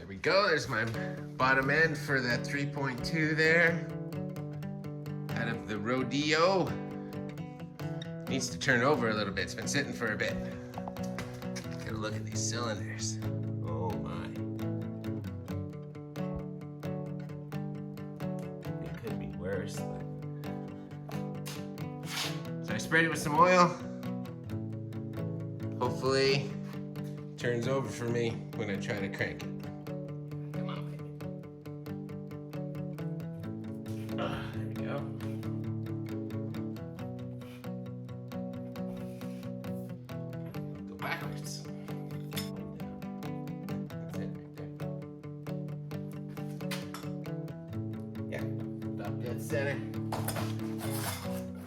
There we go, there's my bottom end for that 3.2 there. Out of the rodeo. Needs to turn over a little bit, it's been sitting for a bit. Get a look at these cylinders. Oh my. It could be worse. So I sprayed it with some oil. Hopefully it turns over for me when I try to crank it. Come on, baby. There we go. Go backwards. That's it right there. Yeah, about dead center.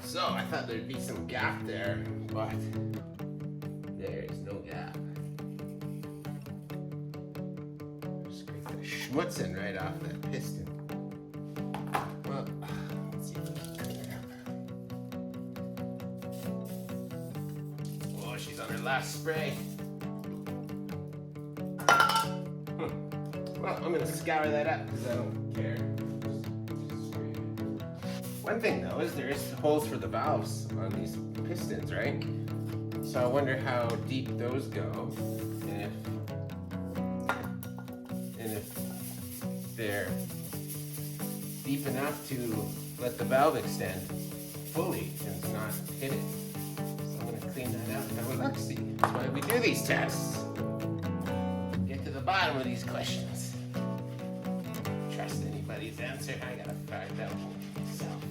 So I thought there'd be some gap there, but there is no gap. Scrape the schmutzing right off that piston. Well, let's see if we can clean it up. Oh, she's on her last spray. Well, I'm gonna scour that up because I don't care. One thing though is there is holes for the valves on these pistons, right? So I wonder how deep those go, and if they're deep enough to let the valve extend fully and not hit it. So I'm gonna clean that out and have a look-see. That's why we do these tests. Get to the bottom of these questions. Trust anybody's answer, I gotta find out myself.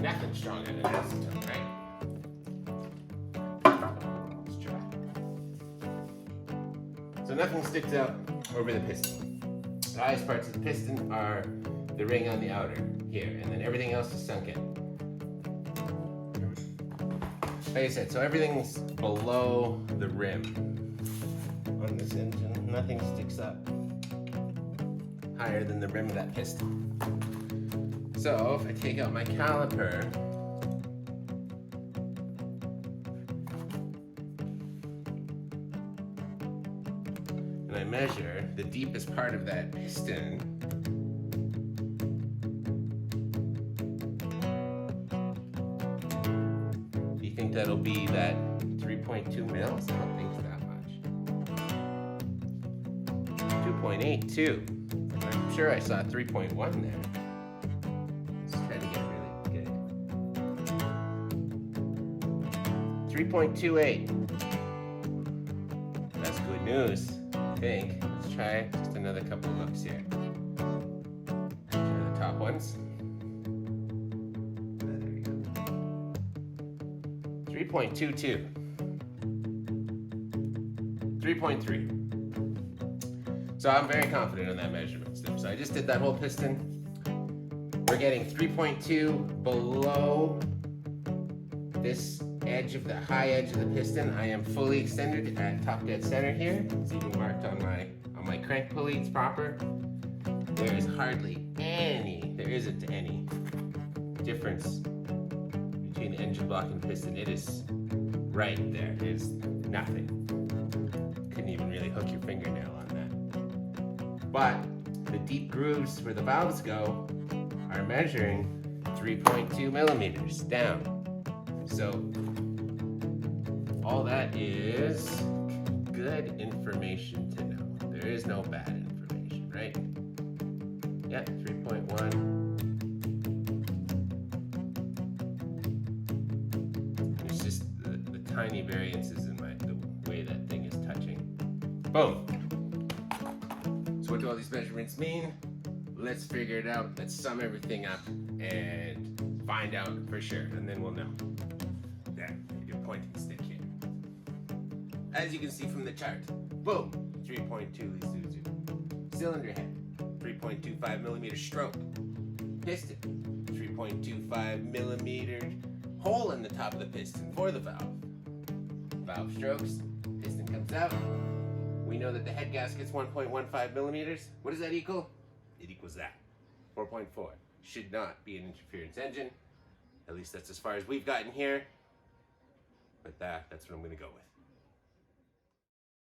Nothing stronger than acetone, right? Let's try. So nothing sticks out over the piston. The highest parts of the piston are the ring on the outer here, and then everything else is sunk in. Like I said, so everything's below the rim on this engine. Nothing sticks up higher than the rim of that piston. So if I take out my caliper, and I measure the deepest part of that piston, do you think that'll be that 3.2 mils? I don't think it's that much. 2.82. I'm sure I saw 3.1 there. 3.28. That's good news, I think. Let's try just another couple of looks here. Try the top ones. There we go. 3.22. 3.3. So I'm very confident on that measurement. So I just did that whole piston. We're getting 3.2 below this edge of the high edge of the piston. I am fully extended at top dead center here. It's even marked on my crank pulley. It's proper. There is hardly any, there isn't any difference between the engine block and piston. It is right there. It is nothing. Couldn't even really hook your fingernail on that. But the deep grooves where the valves go are measuring 3.2 millimeters down. So all that is good information to know. There is no bad information, right? Yeah, 3.1. It's just the tiny variances in the way that thing is touching. Boom. So what do all these measurements mean? Let's figure it out. Let's sum everything up and find out for sure, and then we'll know. There, your pointing stick here. As you can see from the chart, boom, 3.2 Isuzu. Cylinder head, 3.25 millimeter stroke. Piston, 3.25 millimeter hole in the top of the piston for the valve. Valve strokes, piston comes out. We know that the head gasket's 1.15 millimeters. What does that equal? It equals that, 4.4. Should not be an interference engine. At least that's as far as we've gotten here. But that's what I'm gonna go with.